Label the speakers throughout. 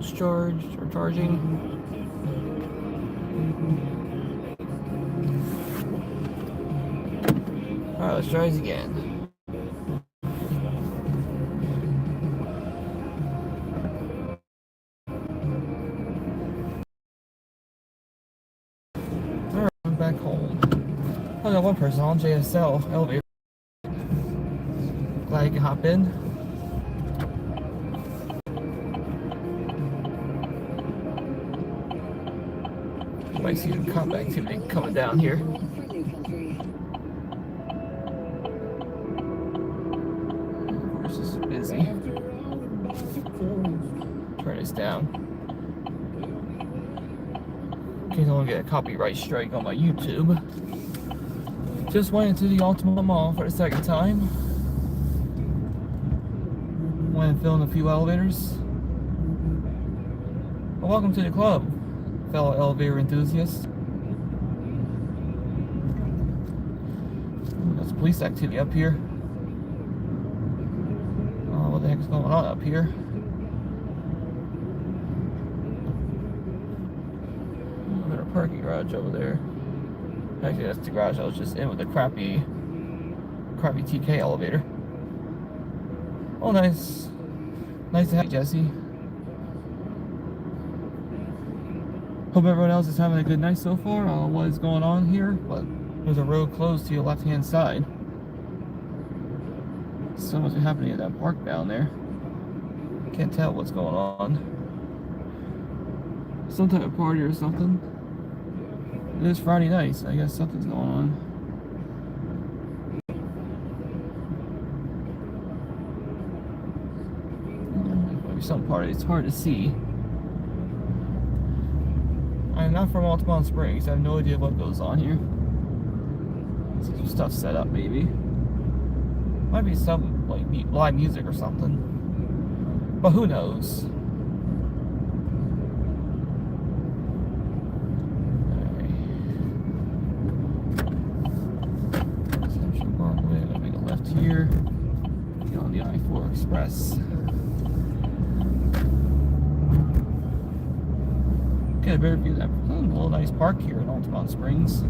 Speaker 1: almost charged or charging. Alright, let's try this again. Alright, I'm back home. I got one person on JSL elevator. Glad I can hop in. You might see some combat activity coming down here. Of course, this is busy. Turn this down. In case I want to get a copyright strike on my YouTube. Just went into the Ultimate Mall for the second time. Went and filmed a few elevators. Well, welcome to the club, fellow elevator enthusiasts. There's police activity up here. Oh, what the heck is going on up here? There's a parking garage over there. Actually, that's the garage I was just in with the crappy TK elevator. Oh, nice. Nice to have you, Jesse. Hope everyone else is having a good night so far. I don't know what is going on here, but there's a road closed to your left-hand side. So much is happening at that park down there. Can't tell what's going on. Some type of party or something. It is Friday night, so I guess something's going on. Maybe some party. It's hard to see. I'm not from Altamont Springs. I have no idea what goes on here. Some stuff set up, maybe. Might be some like live music or something. But who knows? Here, get on the I-4 Express. Get a better view of that little nice park here in Altamont Springs.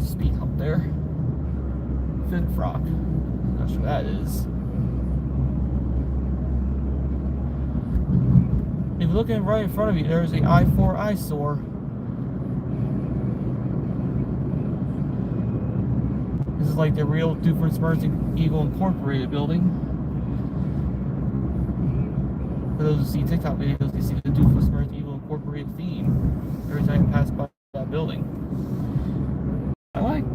Speaker 1: Speed hump there. Fin frock. Not sure what that is. If you're looking right in front of you, there's the I-4 eyesore. This is like the real Doofenshmirtz Eagle Incorporated building. For those who see TikTok videos, you see the Doofenshmirtz Eagle Incorporated theme every time you pass by that building. I like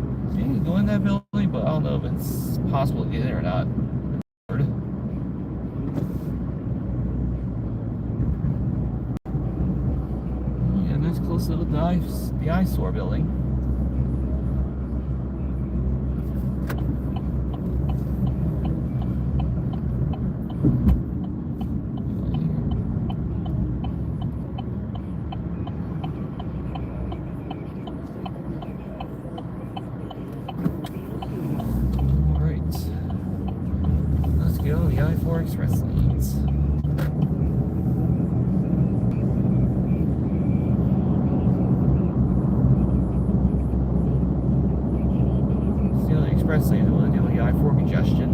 Speaker 1: go in that building, but I don't know if it's possible to get in or not. Close to the eyesore building. All right, let's go the I-4 Express lanes. Express lane to deal with the I-4 congestion.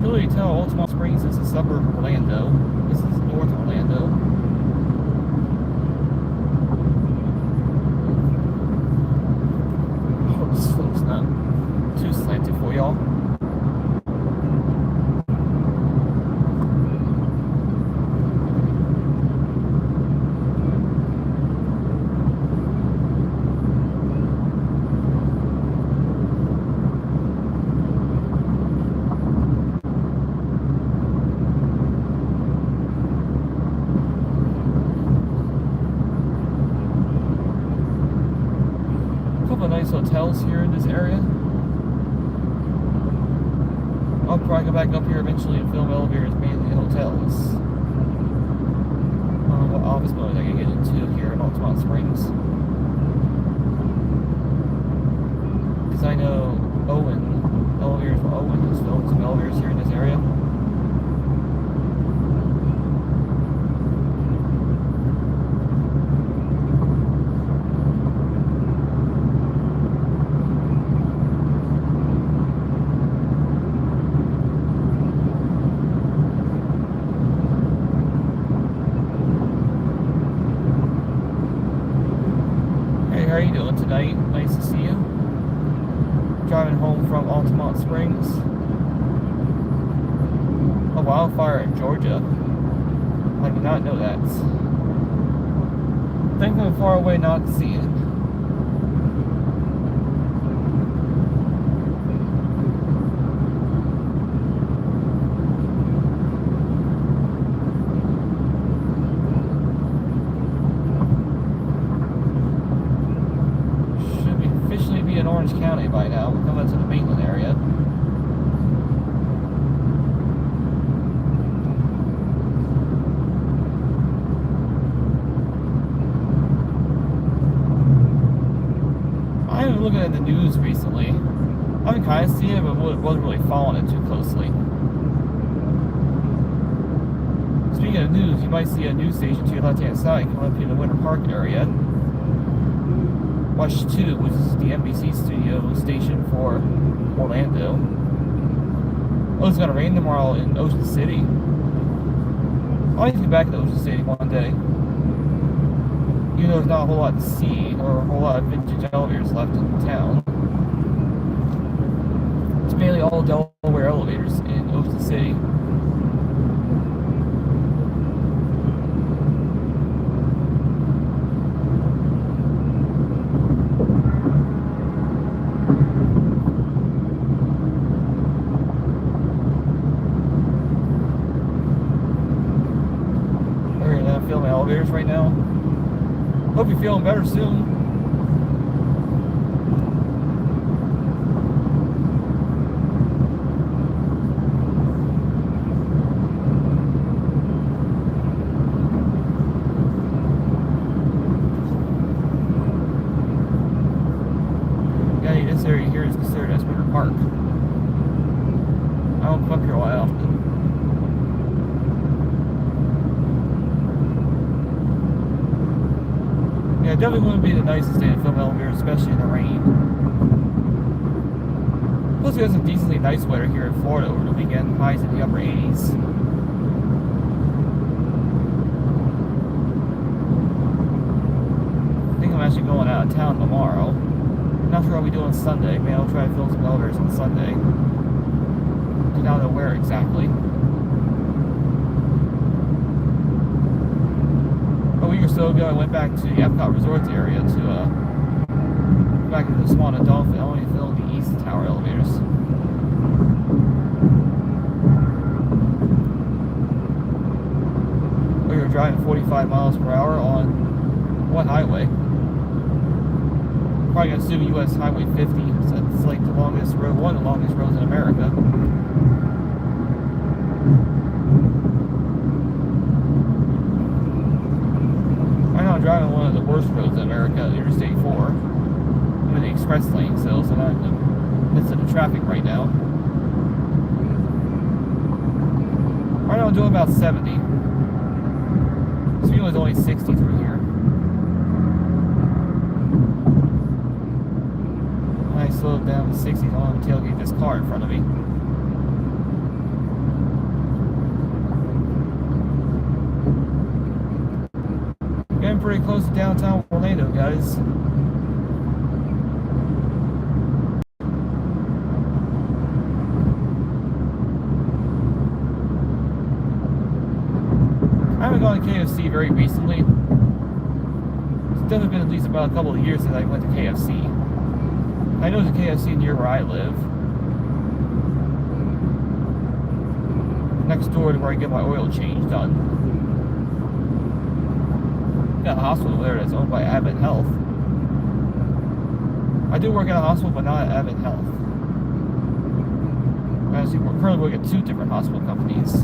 Speaker 1: Really tell Altamont Springs is a suburb of Orlando. This is North Orlando. This float's not too slanted for y'all. nice hotels here in this area. I'll probably go back up here eventually and film elevators, mainly hotels. I don't know what office building I can get into here in Altamont Springs. Because I know elevators for Owen has filmed some elevators here in this area. How are you doing tonight? Nice to see you. Driving home from Altamont Springs. A wildfire in Georgia. I did not know that. I think I'm far away not to see it. In Orange County by now. We're coming to the Maitland area. I've been looking at the news recently. I've been kind of seeing it, but wasn't really following it too closely. Speaking of news, you might see a news station to your left-hand side coming up in the Winter Park area. Watch 2, which is the NBC studio station for Orlando. Oh, it's gonna rain tomorrow in Ocean City. I'll need to get back to Ocean City one day. Even though there's not a whole lot to see or a whole lot of vintage elevators left in town. It's mainly all Delaware elevators in Ocean City. Filming elevators right now. Hope you're feeling better soon. Yeah, this area here is considered as Winter Park. I don't come up here all that often. Yeah, it definitely wouldn't be the nicest day to film elevators, especially in the rain. Plus, we got some decently nice weather here in Florida over the weekend, highs in the upper 80s. I think I'm actually going out of town tomorrow. Not sure what I'll be doing Sunday. Maybe I'll try to film some elevators on Sunday. Do not know where exactly. A week or so ago, I went back to the Epcot Resorts area to back into the Swan and Dolphin. I only filmed the East Tower elevators. We were driving 45 miles per hour on what highway? Probably gonna assume US Highway 50. So it's like the longest road, one of the longest roads in America. I'm driving one of the worst roads in America, Interstate 4. I'm in the express lane, so I'm not in the midst of the traffic right now. Right now I'm doing about 70. Speed was only 60 through here. When I slowed down to 60, I want to tailgate this car in front of me. Getting pretty close to downtown Orlando, guys. I haven't gone to KFC very recently. It's definitely been at least about a couple of years since I went to KFC. I know there's a KFC near where I live. Next door to where I get my oil change done. Got a hospital there that's owned by Abbott Health. I do work at a hospital, but not at Avid Health. Actually, we're currently working at 2 different hospital companies.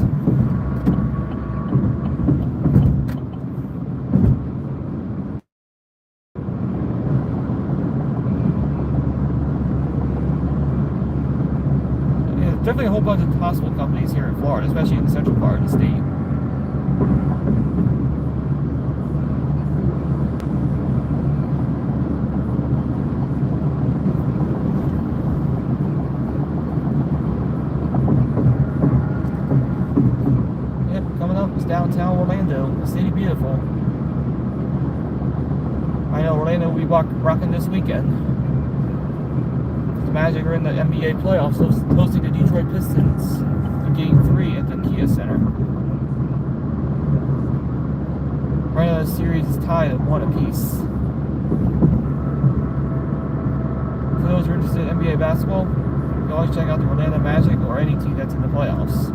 Speaker 1: Yeah, definitely a whole bunch of hospital companies here in Florida, especially in the central part of the state. Downtown Orlando, the city beautiful. I know Orlando will be rocking this weekend. The Magic are in the NBA playoffs, hosting the Detroit Pistons in Game 3 at the Kia Center. Right now the series is tied at 1 apiece. For those who are interested in NBA basketball, you can always check out the Orlando Magic or any team that's in the playoffs.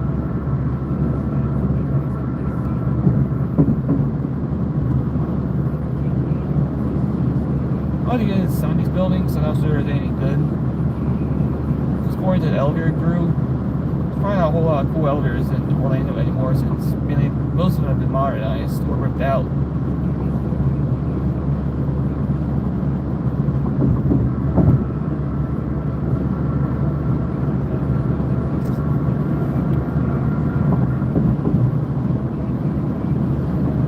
Speaker 1: All you get is some of these buildings, I'm not sure if they're any good. Just according to the elevator crew, there's probably not a whole lot of cool elevators in Orlando anymore since most of them have been modernized or ripped out.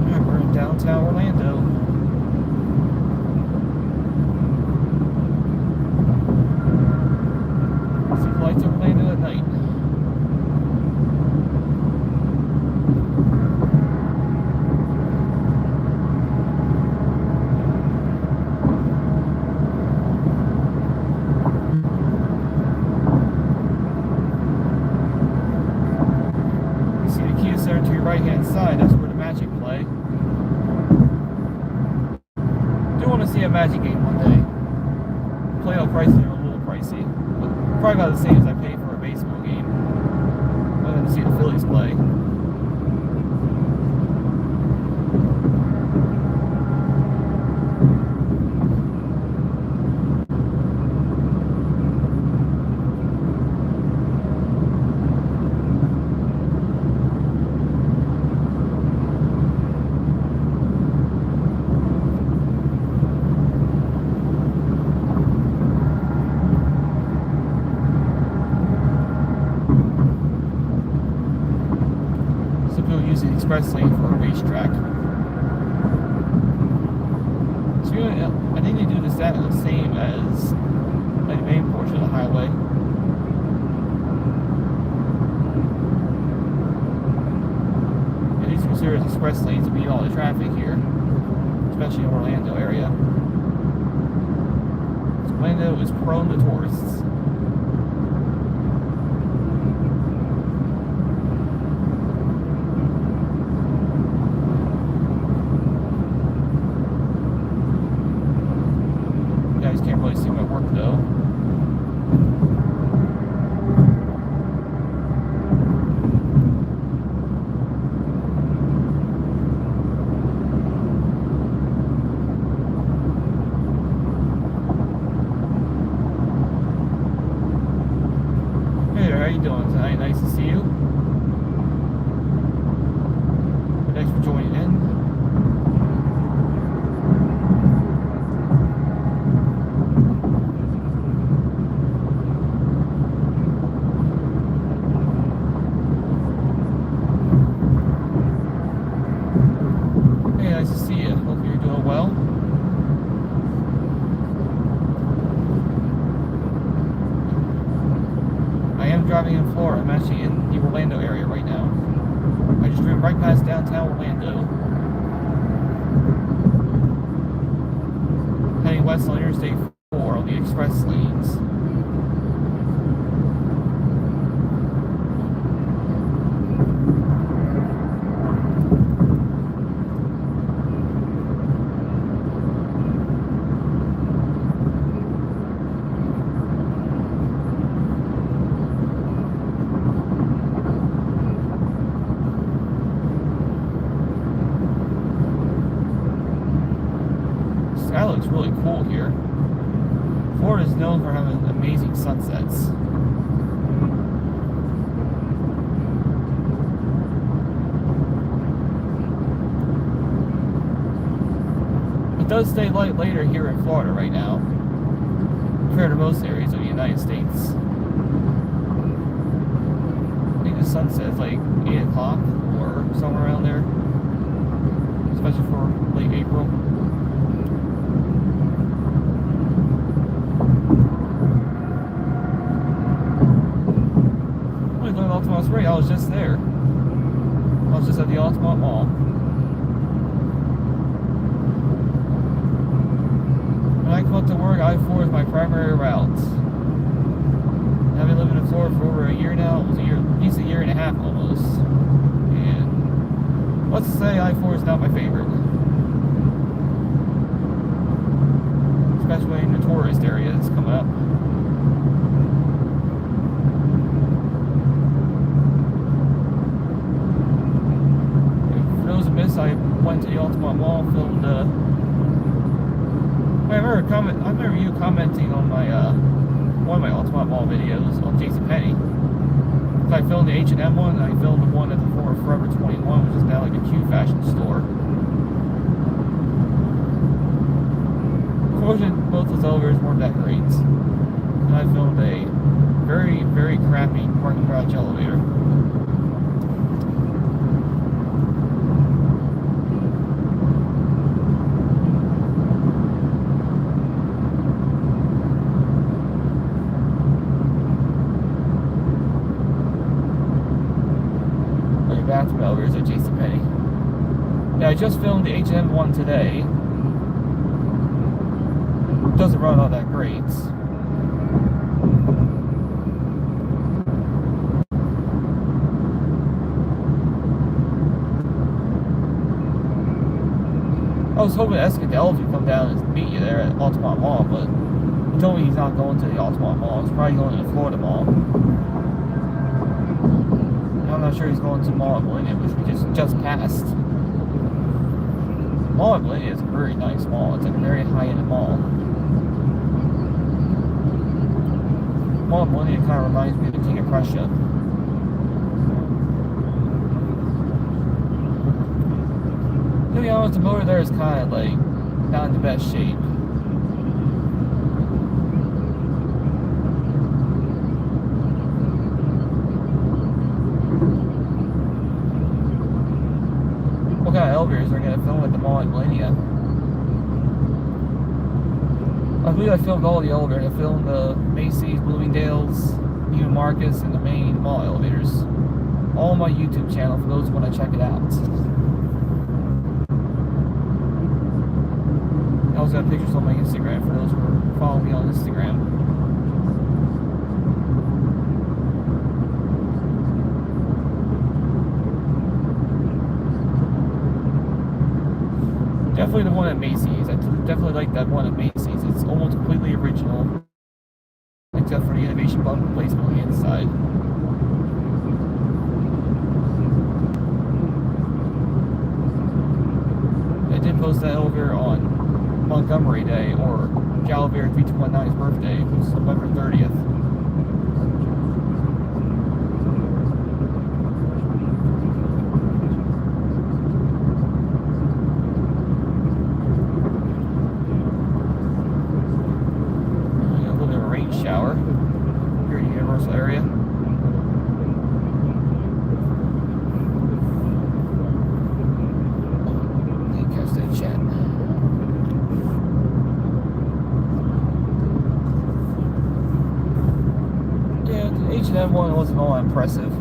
Speaker 1: Alright, we're in downtown Orlando. Lights of Orlando at night. You see the Kia Center to your right hand side, that's where the Magic play. Do want to see a Magic game one day. Playoff prices are a little pricey. Probably about the same as I pay for a baseball game. I'm going to see the Phillies play. Use the express lane for a racetrack. So I think they do this that the same as like the main portion of the highway. And these consider as express lanes to beat all the traffic here, especially in the Orlando area. So Orlando is prone to tourists. Can't really see my work though. Hey there, how you doing tonight? Nice to see you. Thanks for joining in. Nice to see you. Hope you're doing well. I am driving in Florida. I'm actually in the Orlando area right now. I just drove right past downtown Orlando. Heading west on Interstate 4 on the express lanes. That looks really cool here. Florida is known for having amazing sunsets. It does stay light later here in Florida right now, compared to most areas of the United States. I think the sunset is like 8 o'clock or somewhere around there, especially for late April. Altamont Spring, I was just there. I was just at the Altamont Mall. When I come up to work, I-4 is my primary route. Having lived in Florida for over a year now, it was at least a year and a half almost. And let's say I-4 is not my favorite. Especially in the tourist areas coming up. I went to the Altamont Mall, filmed I remember you commenting on my one of my Altamont Mall videos on JCPenney. I filmed the H&M one, and I filmed the one at the former Forever 21, which is now like a Q fashion store. Unfortunately, both those elevators weren't that great. And I filmed a very, very crappy parking garage elevator. Bathroom elevators at JCPenney. Yeah, I just filmed the H&M one today. Doesn't run all that great. I was hoping Escadel would come down and meet you there at Altamont Mall, but he told me he's not going to the Altamont Mall. He's probably going to the Florida Mall. I'm not sure he's going to Mall at Millennium, which we just passed. Mall at Millennium is a very nice mall. It's like a very high-end mall. Mall at Millennium kind of reminds me of the King of Prussia. To be honest, the motor there is kind of like not in the best shape. What kind of elevators are going to film at the Mall at Millennium? I believe I filmed all the elevators. I filmed the Macy's, Bloomingdale's, Neiman Marcus, and the main mall elevators. All on my YouTube channel for those who want to check it out. I also got pictures on my Instagram for those who are following me on Instagram. Definitely the one at Macy's. I definitely like that one at Macy's. It's almost completely original, except for the innovation button placement on the inside. I did post that over on Montgomery Day, or Gallivere 3219's birthday, which was November 30th. Shower here in the Universal area. Catch that chat. Yeah, the H&M one wasn't all impressive.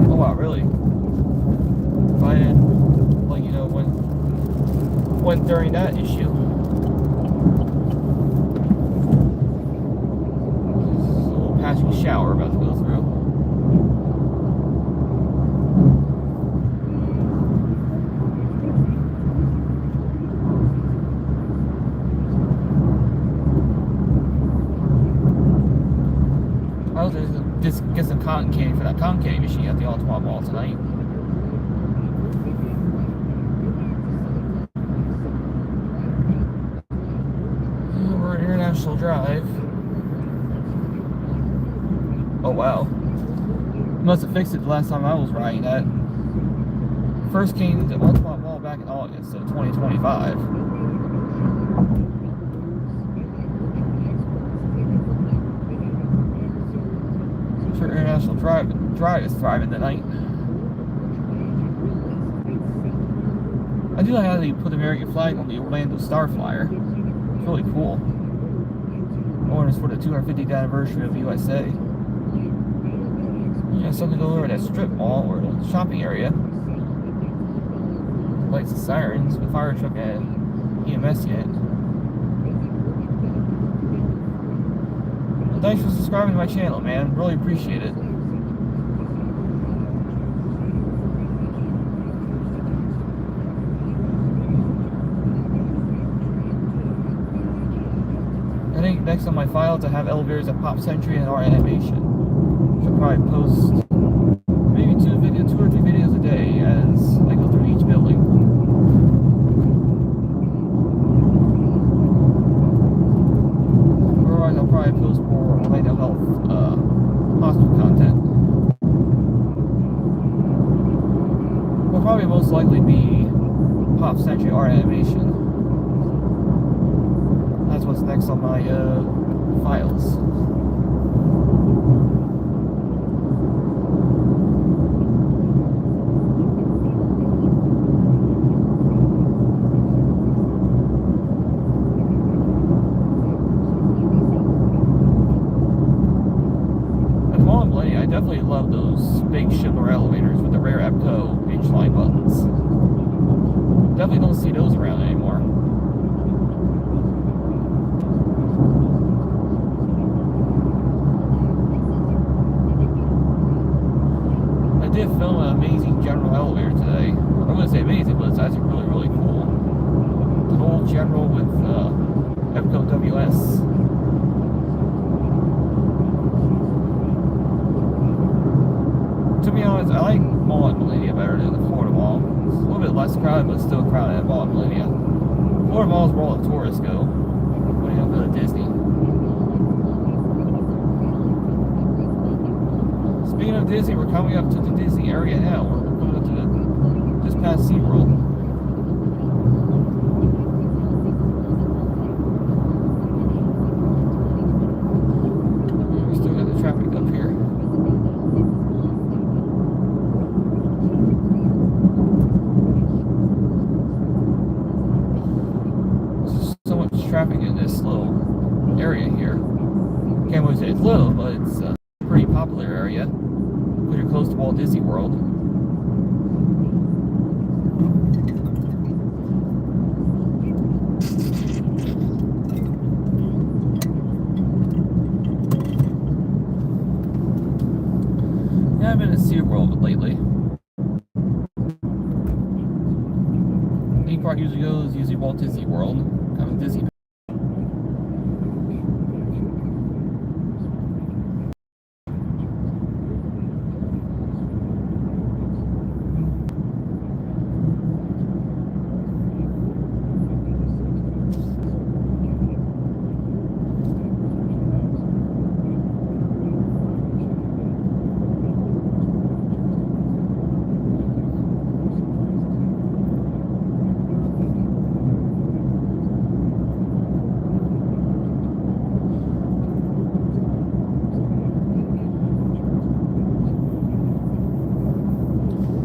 Speaker 1: Oh wow, really? I didn't let you know when during that issue. There's a little passing shower about to go through. I was just get some cotton candy for that cotton candy machine at the Altamont Mall tonight. We're at International Drive. Oh wow. Must have fixed it the last time I was riding that. First came to Altamont Mall back in August of 2025. Sure, International Drive is thriving tonight. I do like how they put the American flag on the Orlando Star Flyer. It's really cool. Or it's for the 250th anniversary of USA. You know, something to go over that strip mall or the shopping area. Lights and sirens, the fire truck and EMS unit. Well, thanks for subscribing to my channel, man. Really appreciate it. I think next on my files I have elevators at Pop Century and our animation. I'll probably post maybe two or three videos a day as I go through each building. Otherwise, I'll probably post more Orlando Health hospital content. Will probably most likely be Pop Century art animation. That's what's next on my files. I definitely love those big shimmer elevators with the rear APCO H-line buttons. Definitely don't see those around anymore. I did film an amazing general elevator today. I'm going to say amazing, but it's actually really, really cool. An old general with APCO WS. To be honest, I like Mall at Millennia better than the Florida Mall. It's a little bit less crowded, but still crowded at Mall at Millennia. Florida Mall is where all the tourists go when you don't go to Disney. Speaking of Disney, we're coming up to the Disney area now. We're coming up to just past SeaWorld. We still got the traffic up here. Traffic in this little area here. Can't really say it's little, but it's a pretty popular area. Pretty close to Walt Disney World. Yeah, I've been at SeaWorld lately. Theme park usually goes Walt Disney World, kind of Disney.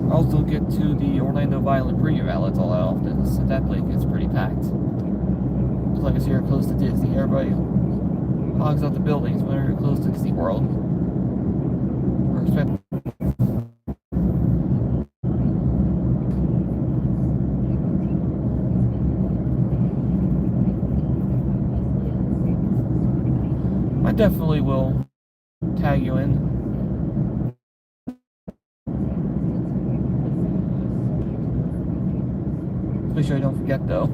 Speaker 1: Also get to the Orlando Violent Premium outlets all that often, so that place gets pretty packed. Just like it's here close to Disney, everybody hogs out the buildings when you're close to Disney World. We're expecting. I definitely will tag you in. Make sure I don't forget though.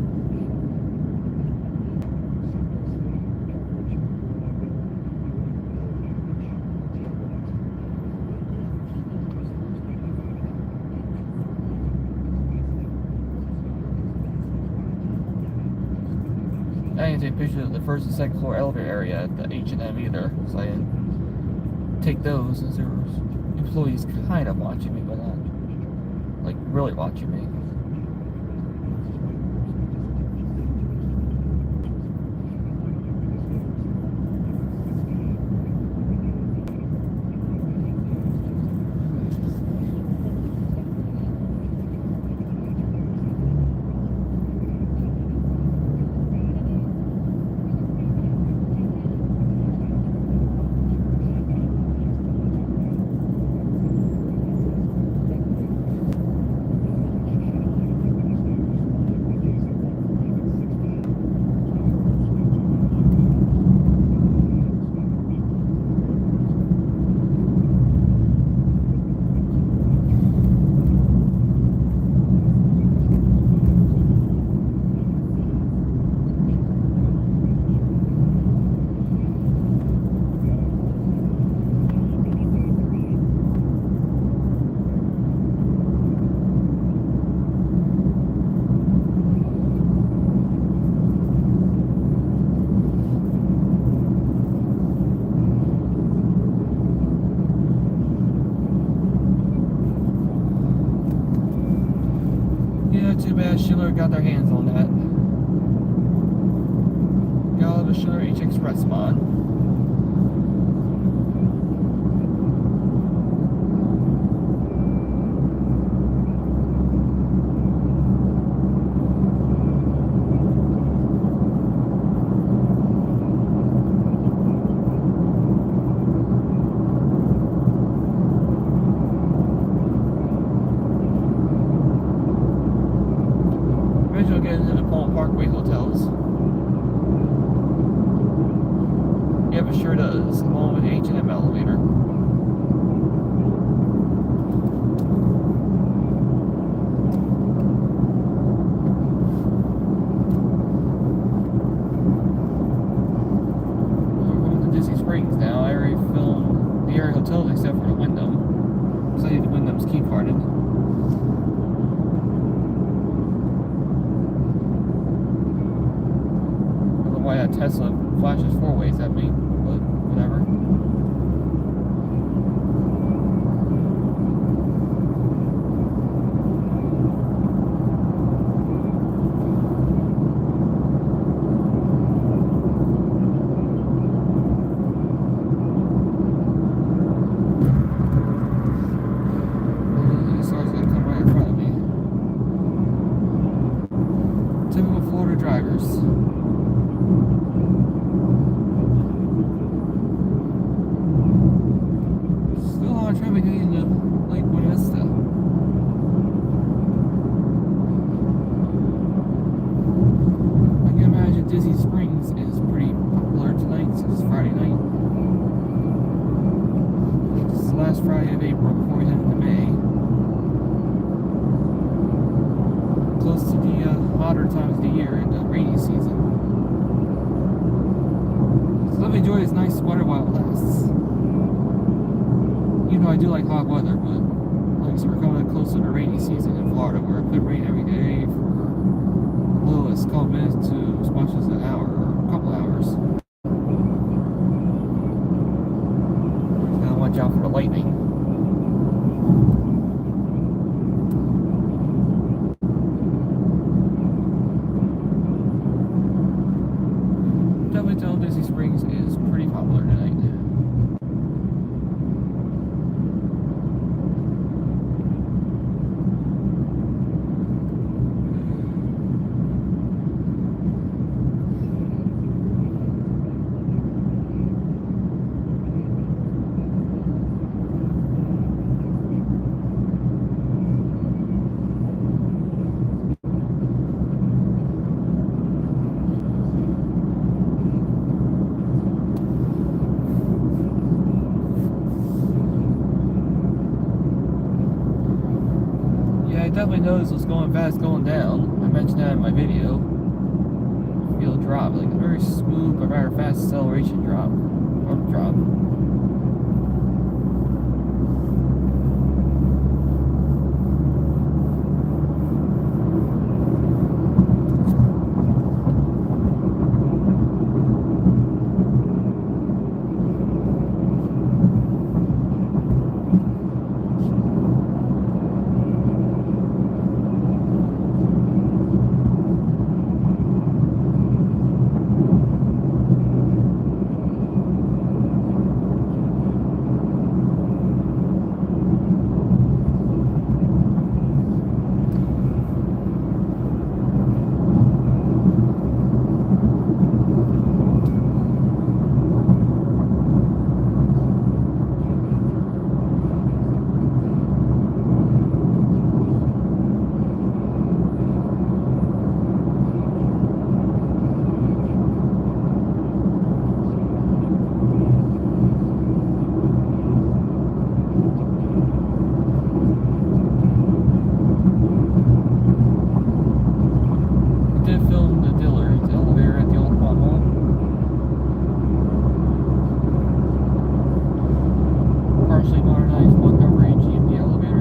Speaker 1: take pictures of the first and second floor elevator area at the H&M either, so I didn't take those as there was employees kind of watching me, but not like really watching me. Too bad Schiller got their hands on that. Got all the Schiller H Express mod. Get into the Palm Parkway hotels. Yep, it sure does, along with the H&M elevator. We're going to Disney Springs now. I already filmed the area hotels except for the Wyndham. So I need the Wyndham's key carded. Why that Tesla flashes 4 ways at me, but whatever. This car's gonna come right in front of me. Typical Florida drivers. Traffic getting into Lake Buena Vista. I can imagine Disney Springs is pretty popular tonight since it's Friday night. This is the last Friday of April before we head into May. Close to the hotter times of the year in the rainy season. So let me enjoy this nice weather while it lasts. Even though I do like hot weather, but like so we're coming close to the rainy season in Florida where it could rain every day for as little as 12 minutes to as much as an hour or a couple hours. Gotta watch out for the lightning. Definitely tell Disney Springs is pretty popular tonight. Definitely noticed what's going fast going down. I mentioned that in my video. Feel a drop, like a very smooth but very fast acceleration drop. Or drop. partially modernized Montgomery GMP elevator.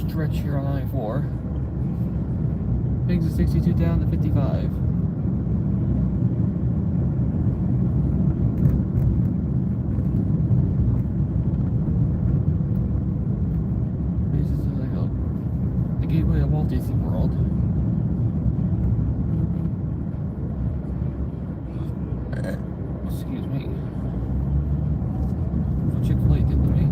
Speaker 1: Stretch here on I-4. Exit 62 down to 55. This is like the gateway of Walt Disney World. Excuse me. Chick-fil-A did to me.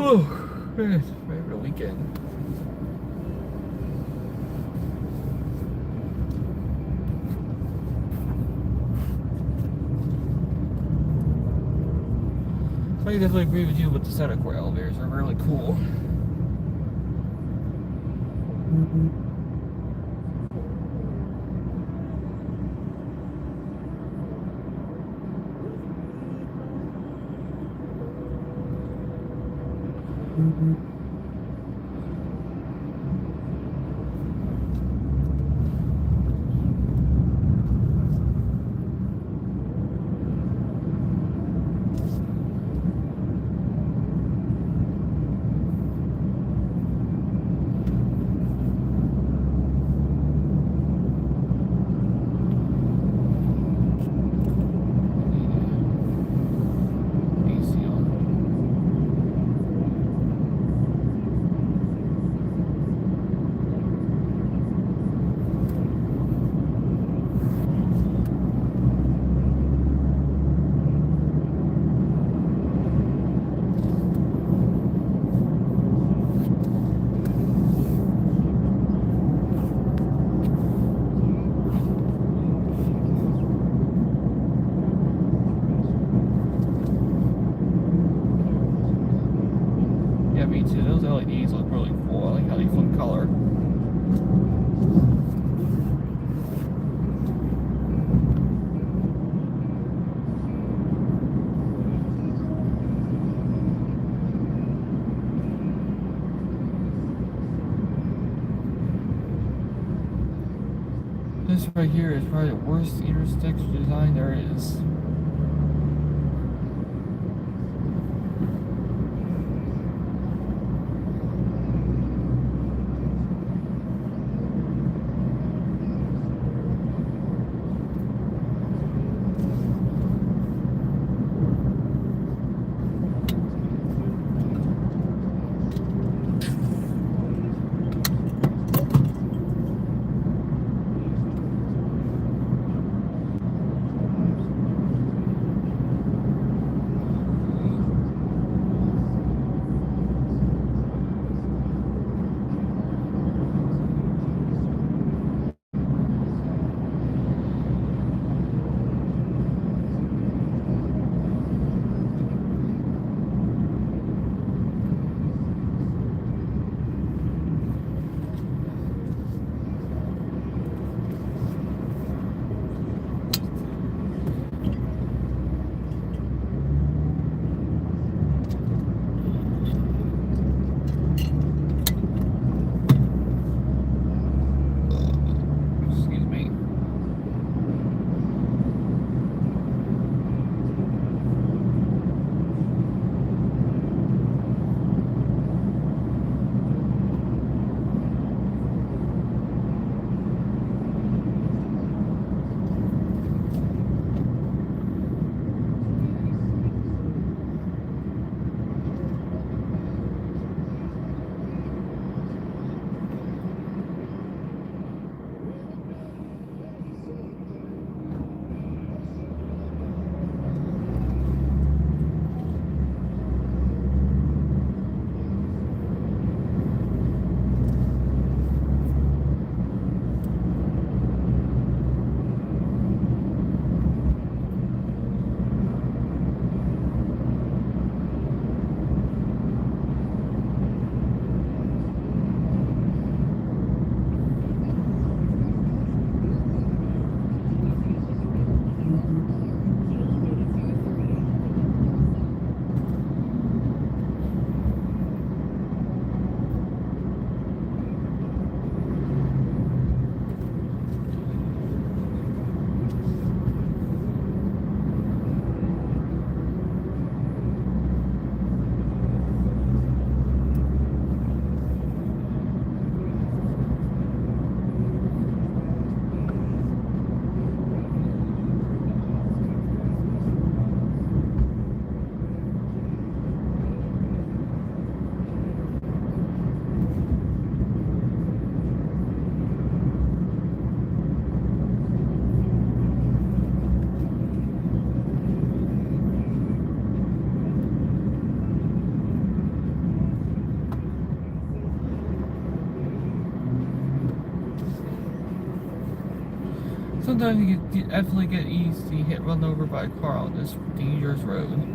Speaker 1: Oh, it's my favorite weekend. I definitely agree with you with the Center Core elevators. They're really cool. This right here is probably the worst intersection design there is. Excuse me. Sometimes you definitely get easy hit run over by a car on this dangerous road.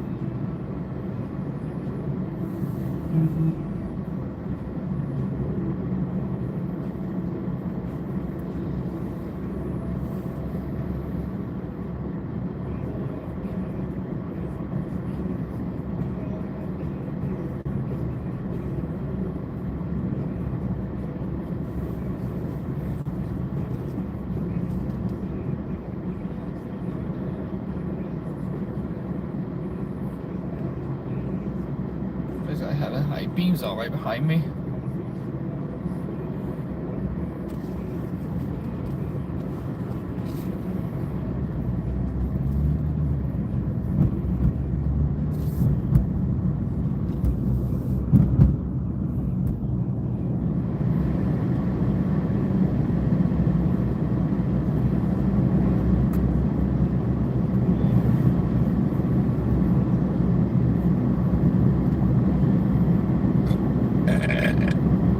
Speaker 1: I have a high beams all right behind me.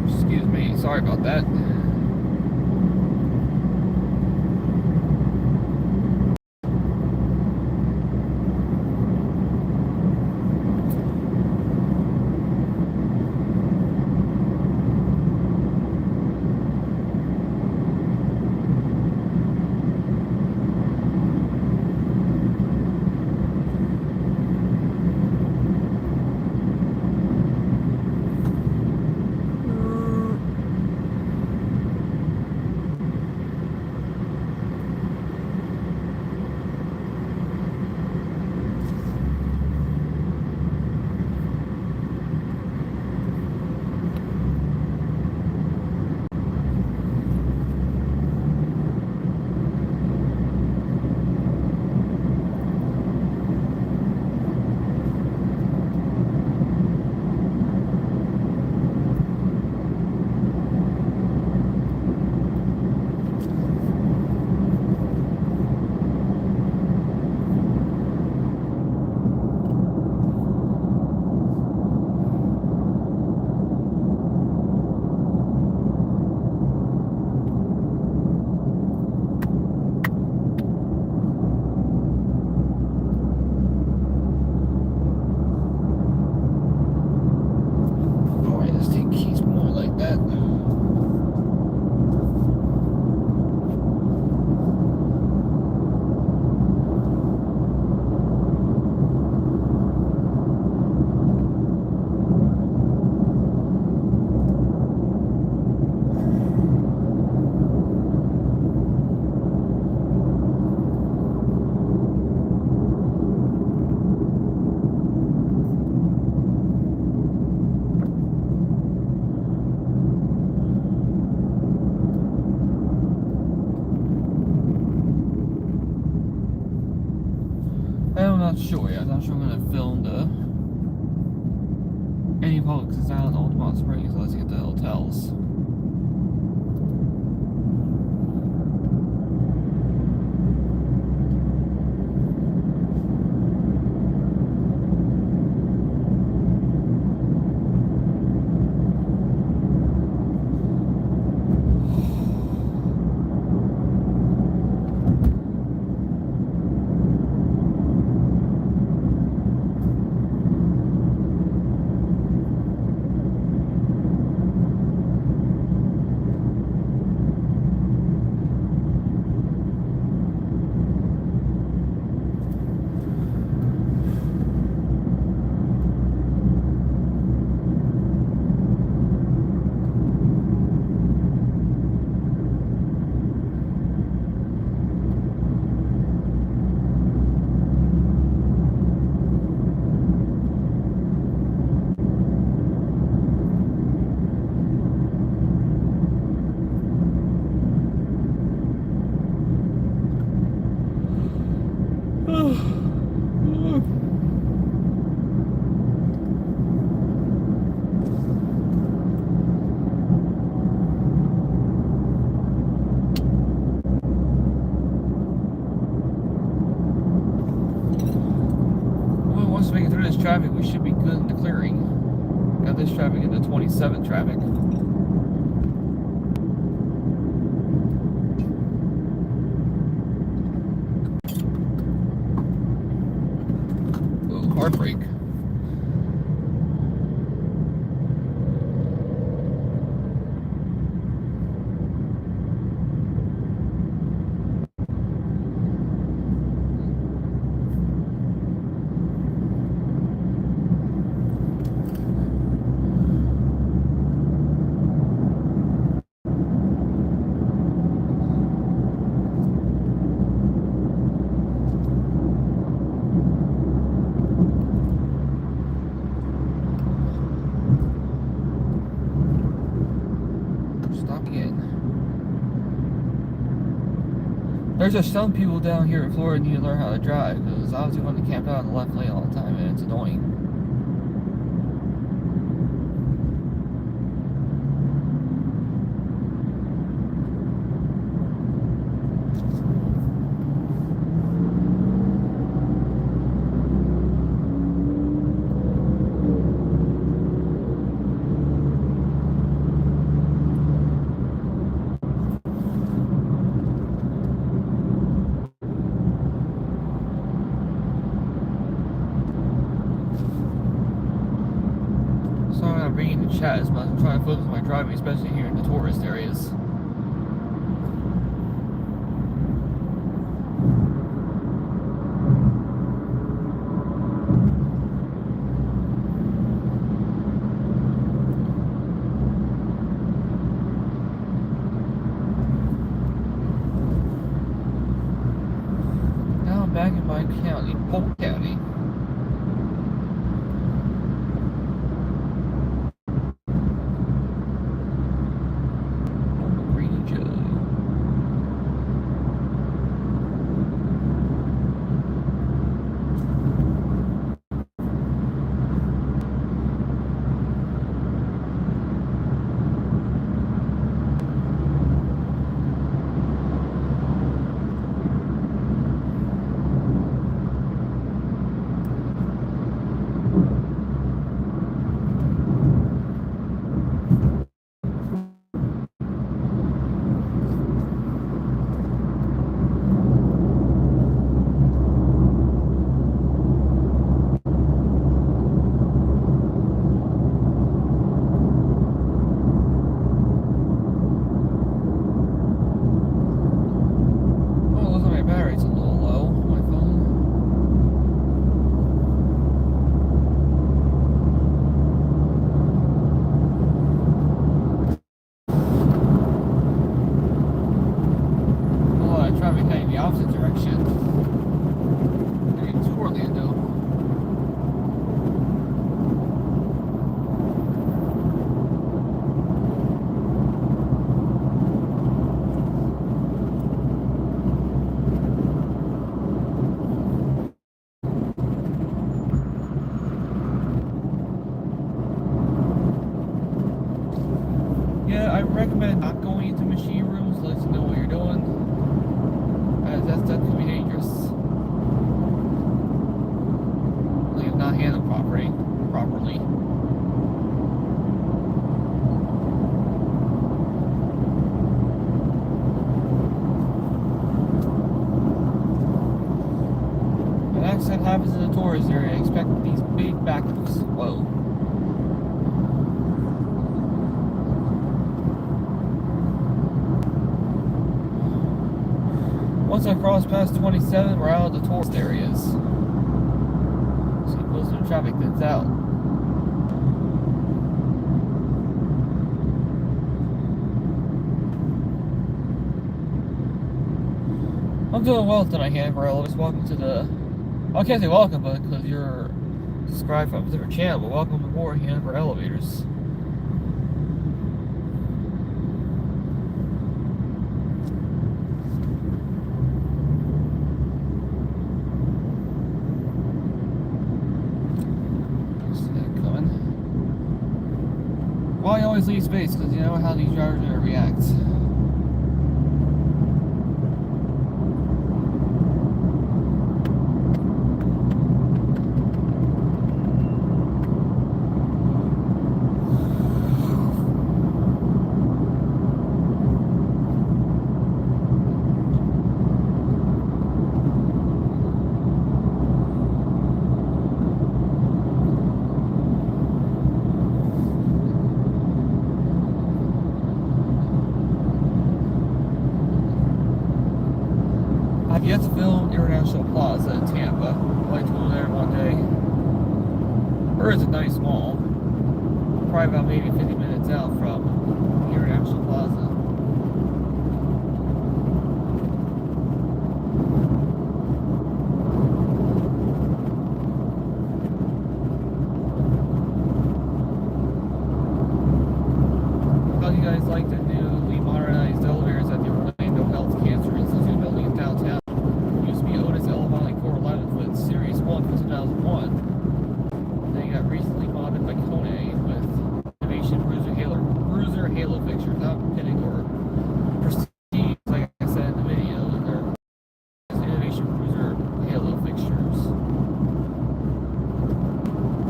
Speaker 1: Excuse me, sorry about that. not sure yet. I'm not sure I'm gonna film any public since I don't know Altamont Springs unless you get the hotels. Once we get through this traffic, we should be good in the clearing. Got this traffic into 27 traffic. Ooh, heartbreak. Stop again. There's just some people down here in Florida need to learn how to drive because I was the one that camped out in the left lane all the time and it's annoying. So I'm not reading the chat as much. I'm trying to focus on my driving, especially here in the tourist areas. Now I'm back in my county, Polk County. recommend not going into machine rooms unless you know what you're doing, as that stuff can be dangerous. Like if not handled properly. An accident happens in the tourist area. Expect these big backups. Whoa. Once I cross past 27, we're out of the tourist areas. See, most of the traffic thins out. I'm doing well tonight, Hanover Elevators. Welcome to the... I can't say welcome, but because you're subscribed from a different channel, but welcome aboard Hanover Elevators. Why always leave space? Because you know how these drivers are going to react. I've yet to film International Plaza in Tampa. I'd like to go there one day. Heard it's a nice mall. Probably about maybe 50 minutes out from International Plaza. How do you guys like the newly modernized elevators at the Orlando Health Cancer Institute building in downtown? Series 1 for 2001. They got recently modded by Kone with Innovation Bruiser Halo fixtures, not kidding, or Prestige, like I said in the video. They're Innovation Bruiser Halo fixtures.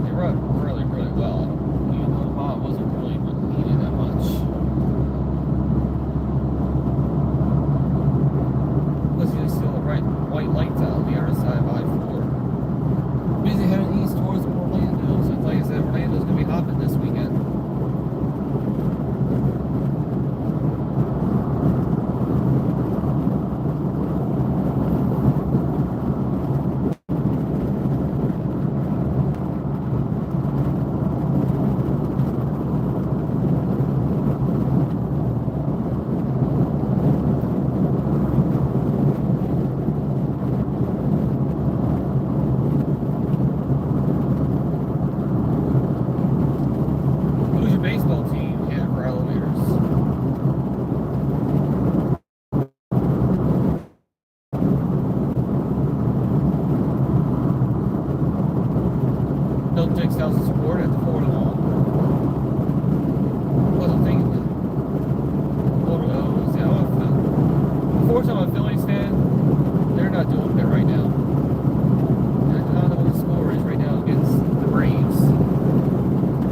Speaker 1: They run really, really well. Even though the mod wasn't really needed that much. Plus, you see all the white lights out on the other side of I-4. Busy heading east towards Orlando. So like I said, Orlando's gonna be hopping this weekend. Baseball team, Hanover Elevators. Bill Dick's house of support at the Florida Mall. Wasn't thinking that. Florida O's. Yeah, unfortunately, I'm a Phillies fan. They're not doing good right now. I don't know what the score is right now against the Braves.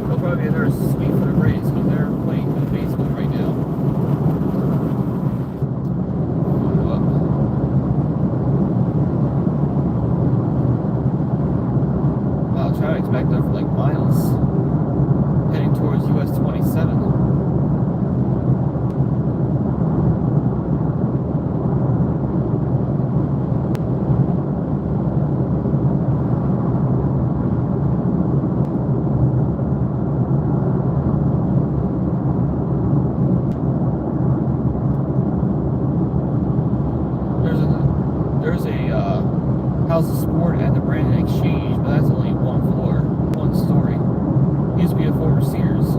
Speaker 1: They'll probably be another sweep for the Braves because they're playing good baseball right now. Wow, traffic's backed up for like miles. Heading towards US 27. There's a House of Sport at the Brandon Exchange, but that's only one floor, one story. Used to be a former Sears.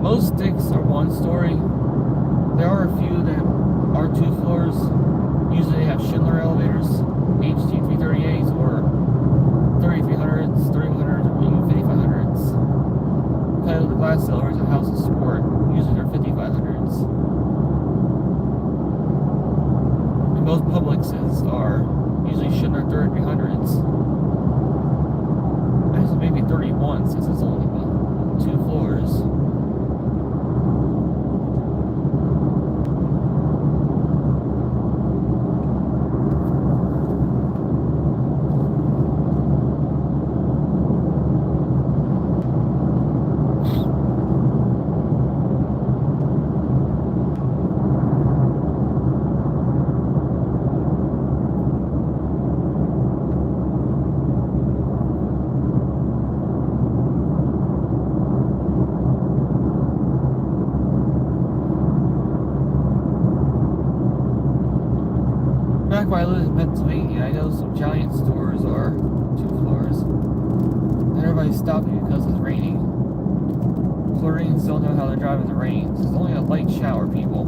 Speaker 1: Most sticks are one story. There are a few that are 2 floors. Usually they have Schindler elevators, HT338s, or fast elevators that houses support usually they're 5500s. And most Publixes are usually Schindler 3300s. Actually, maybe 31 since it's only 2 floors. Back where I live in Pennsylvania, I know some giant stores are 2 floors. And everybody's stopping because it's raining. Floridians don't know how to drive in the rain. It's only a light shower, people.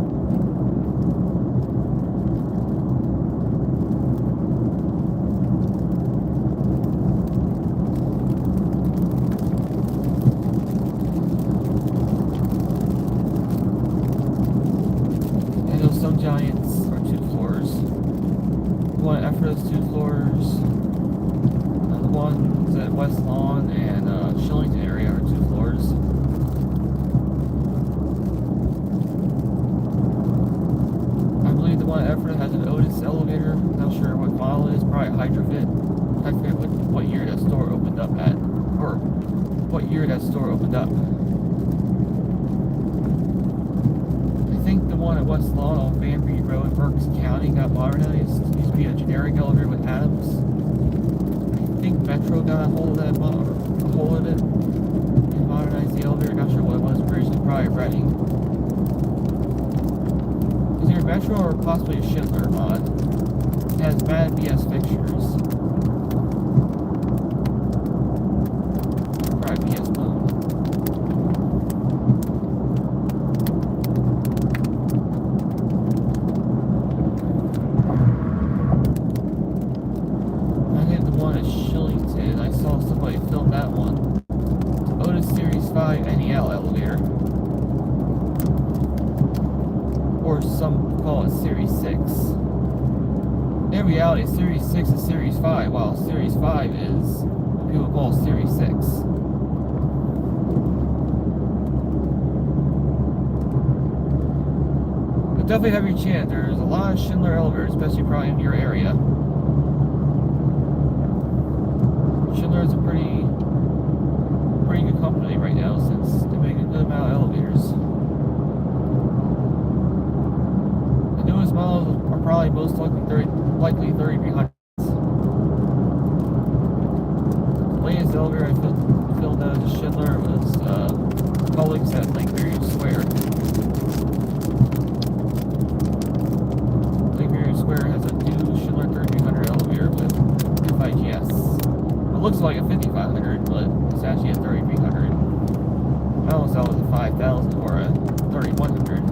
Speaker 1: I know some giants are 2 floors. One after those 2 floors, the ones at West Lawn and Shillington area are 2 floors. I believe the one at Effort has an Otis elevator. Not sure what model it is, probably a Hydrofit. I forget what year that store opened up at, or what year that store opened up. I think the one at West Lawn on Vanbury Road in Berks County got modernized. It used to be a generic elevator with Adams. I think Metro got a hold of that, a hold of it, and modernized the elevator. Not sure what it was originally, probably Reading. It's either Metro or possibly a Schindler mod. It has mad BS fixtures. Probably BS Moon. I saw somebody film that one. Otis Series 5 NEL elevator. Or some call it Series 6. In reality, Series 6 is Series 5, while Series 5 is what people call Series 6. But definitely have your chance. There's a lot of Schindler elevators, especially probably in your area. Schindler is a pretty good company right now since they make a good amount of elevators. The newest models are probably most likely 3300s. The latest elevator I filmed out as a Schindler was Publix at Lakeview Square. Lakeview Square has a new Schindler 3300 elevator with FIGS. It looks like a 5500, but it's actually a 3300. I almost thought it was a 5000 or a 3100.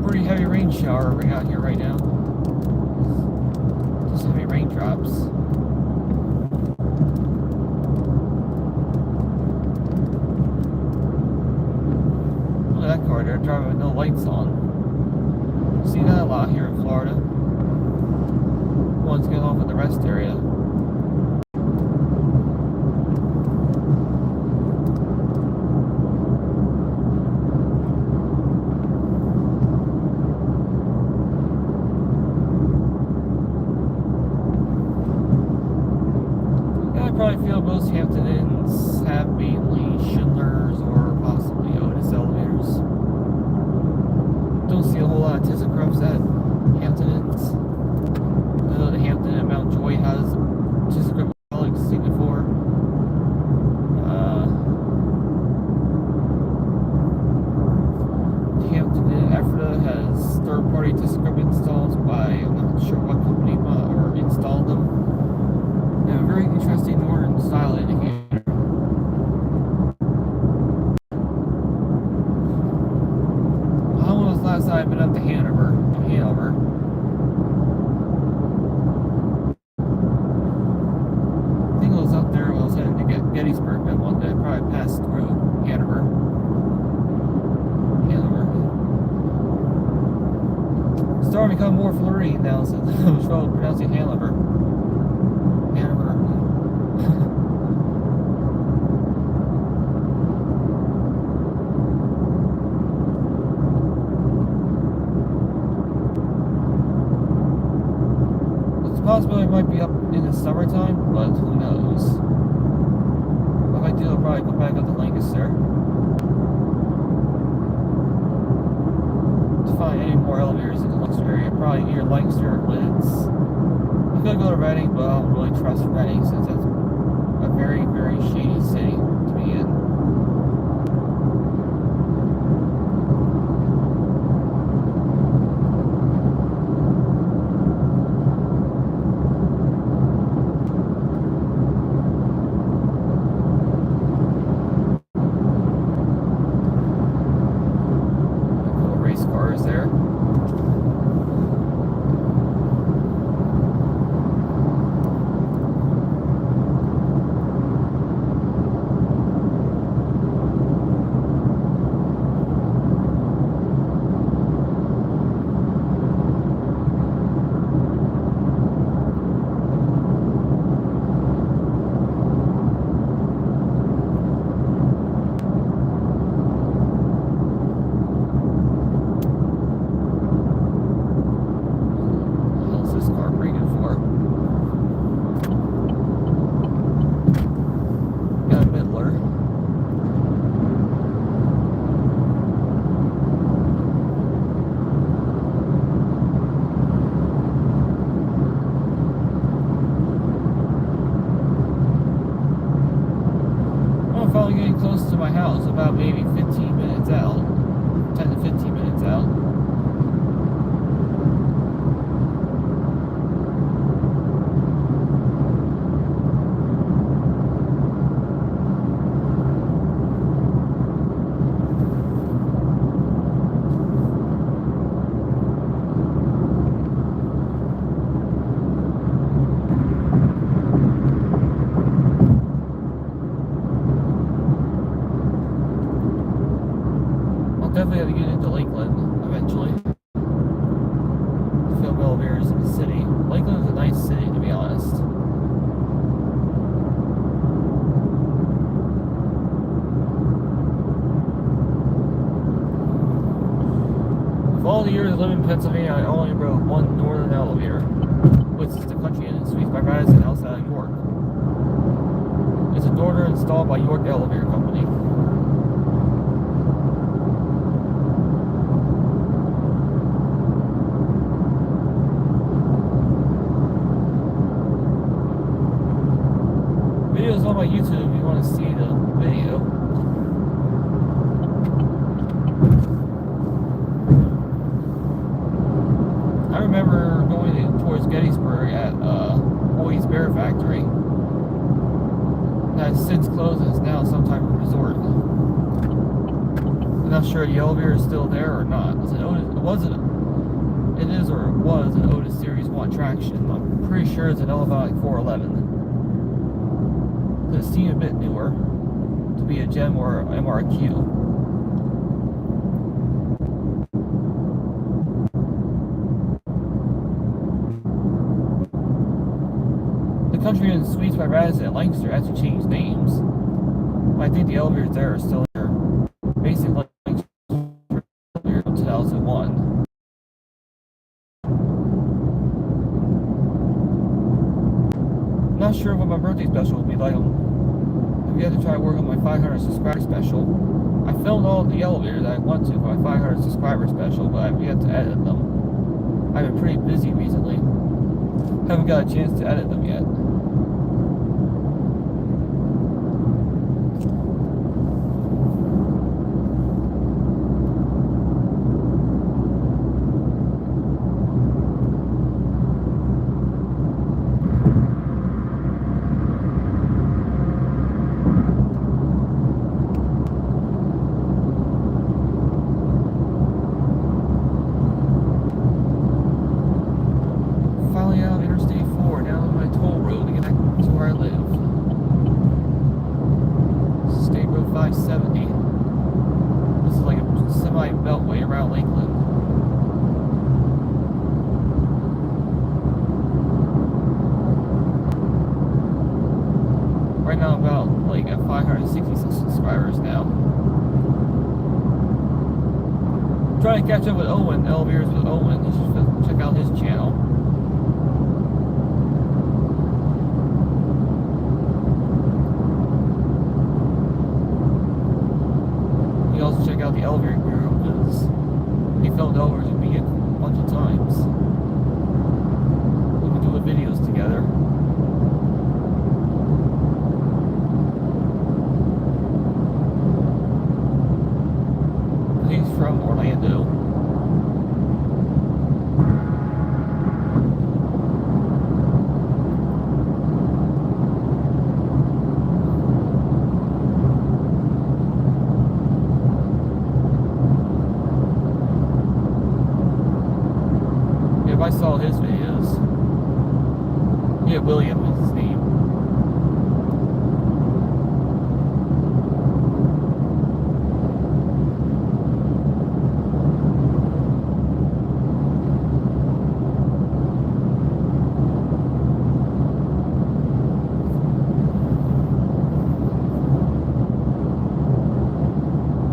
Speaker 1: Pretty heavy rain shower we got here right now. Heavy raindrops. Look at that car there, driving with no lights on. See that a lot here in Florida. One's getting off at the rest area. I probably feel most Hampton Inns have mainly Schindlers or possibly Otis elevators. Don't see a whole lot of ThyssenKrupps at Hampton Inns. I know the Hampton Inn Mount Joy has ThyssenKrupp like seen before. Hampton Inn Ephrata has third-party ThyssenKrupp installs by I'm not sure what company installed them. They have a very interesting northern style indicator. deliver. Hamburger. It's possible it might be up in the summertime, but who knows? If I do, I'll probably come back up to Lancaster to find any more elevators in the Lancaster area. Probably near Lancaster or Lids. I could go to Reading, but I don't really trust Reading since it's a very, very shady city to be in. Getting close to my house, about maybe 15 minutes out, 10 to 15 minutes out. Definitely have to get into Lakeland eventually. Film elevators in the city. Lakeland is a nice city, to be honest. Of all the years I lived in Pennsylvania, I only rode one northern elevator, which is the Country Inn in Suites by Radisson outside of York. It's a northern installed by York Elevator Company. Videos on my YouTube if you want to see the video. I remember going towards Gettysburg at Hoy's Bear Factory. That has since closed and is now some type of resort. I'm not sure the elevator is still there or not. It was an Otis Series 1 attraction. I'm pretty sure it's an Elevate 411. It seemed a bit newer to be a gem or MRQ. The Country Inn Suites by Radisson at Lancaster actually changed names. But I think the elevators there are still there. Basically, Lancaster elevator from 2001. I'm not sure what my birthday special will be like. I've yet to try to work on my 500 subscriber special. I filmed all of the elevators I went to for my 500 subscriber special, but I've yet to edit them. I've been pretty busy recently. Haven't got a chance to edit them yet. like at 566 subscribers now. Trying to catch up with Owen, Elevators with Owen. You should check out his channel. You also check out the Elevator Guru because he filmed elevators with me a bunch of times. We can do the videos together. He's from Orlando. I saw his videos. Yeah, William is his name.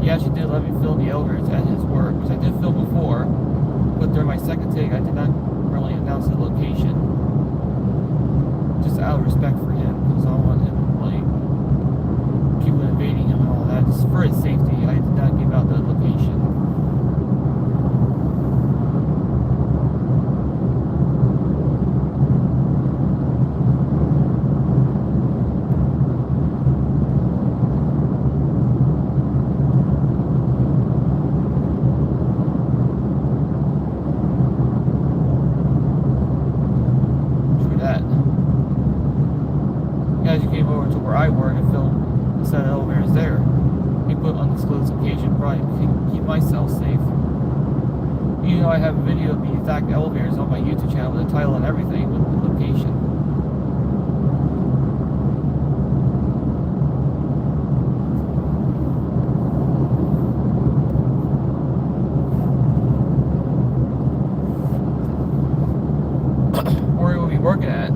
Speaker 1: He actually did let me film the elevators at his work, which I did film before. But during my second take, I did not really announce the location. Just out of respect for him, because I don't want him, like, people invading him and all that. Just for his safety, I did not give out the location. As you came over to where I work and filmed a set of elevators there, he put undisclosed location, probably keep myself safe. You know, I have a video of the exact elevators on my YouTube channel with the title and everything with the location. Where we'll be working at.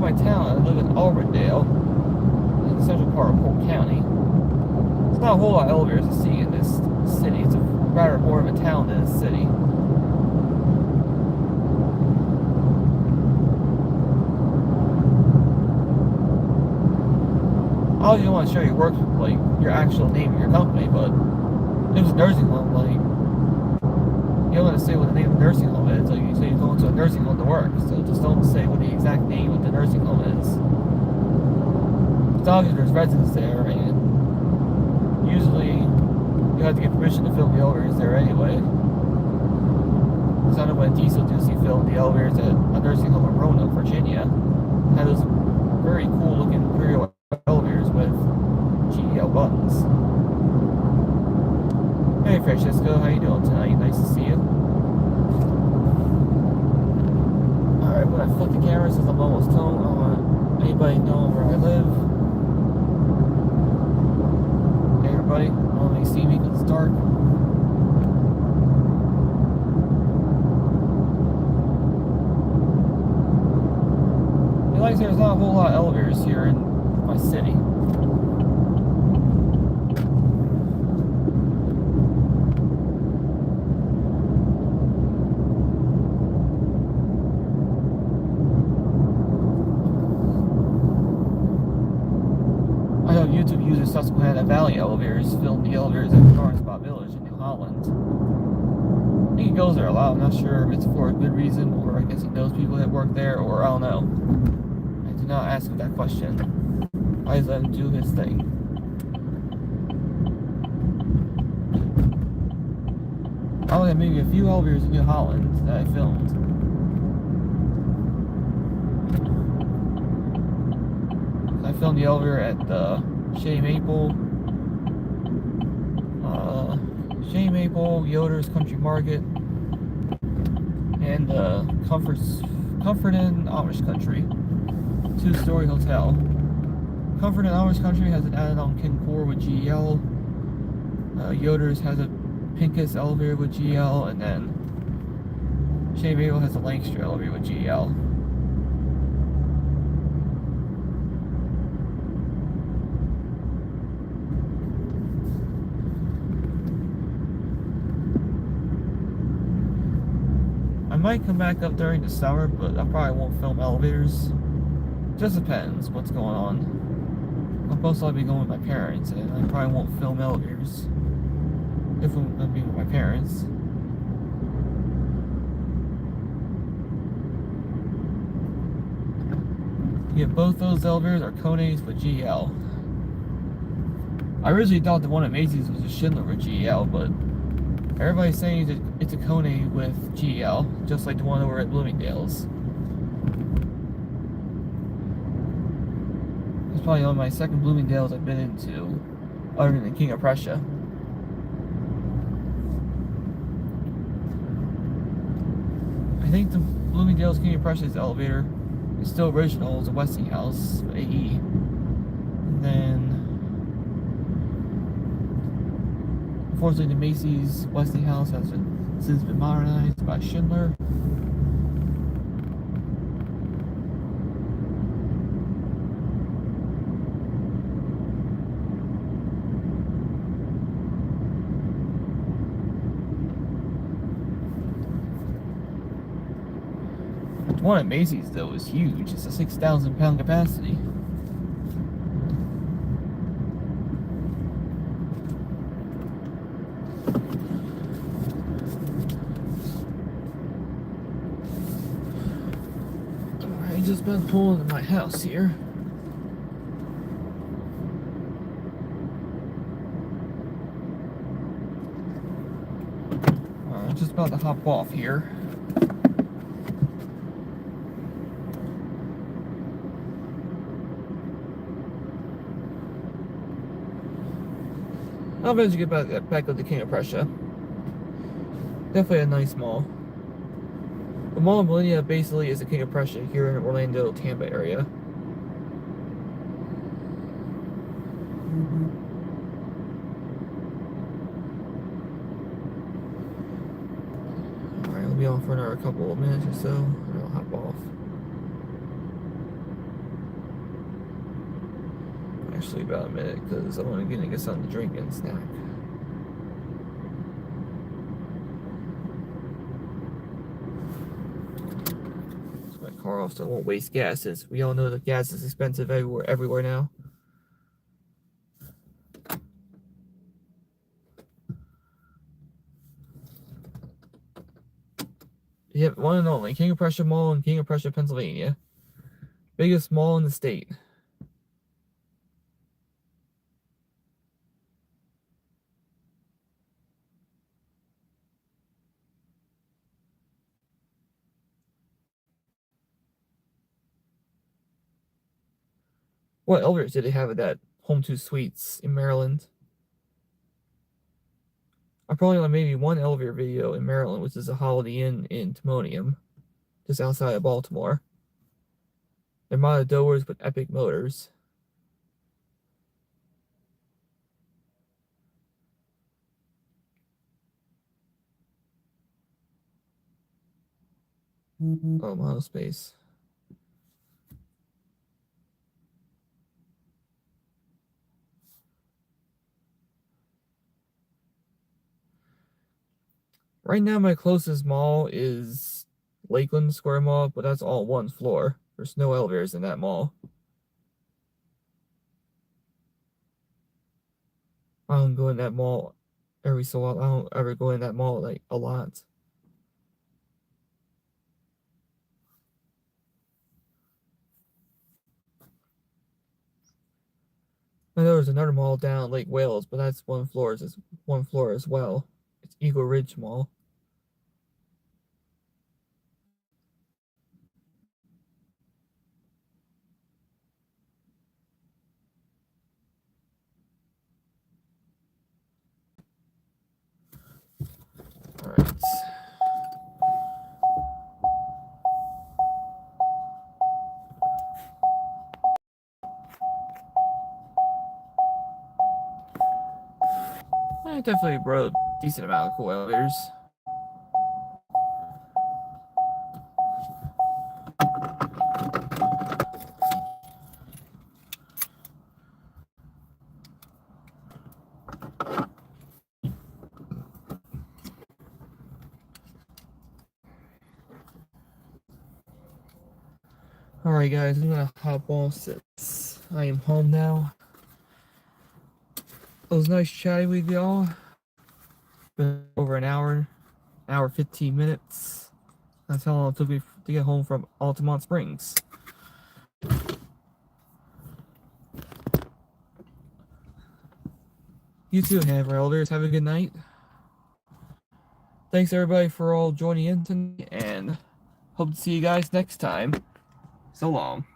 Speaker 1: My town, I live in Auburndale, in the central part of Polk County. There's not a whole lot of elevators to see in this city. It's rather more of a town than a city. I don't even want to show you work, like your actual name of your company, but it was a nursing home. Like, you don't want to say what the name of the nursing home is. Like, you say you're going to a nursing home to work, so just don't say what the exact name of the nursing home is. Because obviously there's residents there, and usually you have to get permission to film the elevators there anyway. Because I know when Diesel Doocy filmed the elevators at a nursing home in Roanoke, Virginia, had those very cool looking Imperial elevators with GEL buttons. Hey Francesco, how you doing tonight? Nice to see you. Alright, when I flip the camera since I'm almost home, I don't want anybody knowing where I live. Hey everybody, I don't want you to see me because it's dark. Like I said, there's not a whole lot of elevators here in my city. I know YouTube uses Susquehanna Valley elevators filmed the elevators at Garden Spot Village in New Holland. I think he goes there a lot. I'm not sure if it's for a good reason, or I guess he knows people that work there, or I don't know. I did not ask him that question. I just let him do his thing. I only have maybe a few elevators in New Holland that I filmed. I filmed the elevator at the Shea Maple, Yoder's Country Market, and Comfort Inn Amish Country, 2-story hotel. Comfort and Hours Country has an added-on King Core with GL. Yoder's has a Pincus elevator with GL, and then Shapeable has a Lancaster elevator with GL. I might come back up during the summer, but I probably won't film elevators. Just depends what's going on. I'll most likely be going with my parents, and I probably won't film elevators if I'm going to be with my parents. Yeah, both those elevators are Kones with GL. I originally thought the one at Macy's was a Schindler with GL, but everybody's saying it's a Kone with GL, just like the one over at Bloomingdale's. It's probably on my second Bloomingdale's I've been into, other than the King of Prussia. I think the Bloomingdale's King of Prussia's elevator is still original. It's a Westinghouse AE. And then, unfortunately, the Macy's Westinghouse has since been modernized by Schindler. The one at Macy's, though, is huge. It's a 6,000-pound capacity. Alright, just about to pull into my house here. Alright, just about to hop off here. I'll eventually get back with the King of Prussia. Definitely a nice mall. The Mall of Millennia basically is the King of Prussia here in Orlando, Tampa area. Alright, I'll be on for another couple of minutes or so, and I'll hop off. Actually, about a minute, because I'm only going to get something to drink and snack. Let's my car off so I won't waste gas, since we all know that gas is expensive everywhere now. Yep, one and only King of Prussia Mall in King of Prussia, Pennsylvania. Biggest mall in the state. What elevators did they have at that Home 2 Suites in Maryland? I probably only maybe one elevator video in Maryland, which is a Holiday Inn in Timonium, just outside of Baltimore. They're modded doors with epic motors. Oh, monospace. Right now, my closest mall is Lakeland Square Mall, but that's all one floor. There's no elevators in that mall. I don't go in that mall every so often. I don't ever go in that mall like a lot. I know there's another mall down Lake Wales, but that's one floor as well. It's Eagle Ridge Mall. All right. I definitely rode a decent amount of cool elevators. Alright guys, I'm gonna hop on since I am home now. It was nice chatting with y'all. Been over an hour 15 minutes. That's how long it took me to get home from Altamont Springs. You too, Hammer Elders. Have a good night. Thanks everybody for all joining in tonight, and hope to see you guys next time. So long.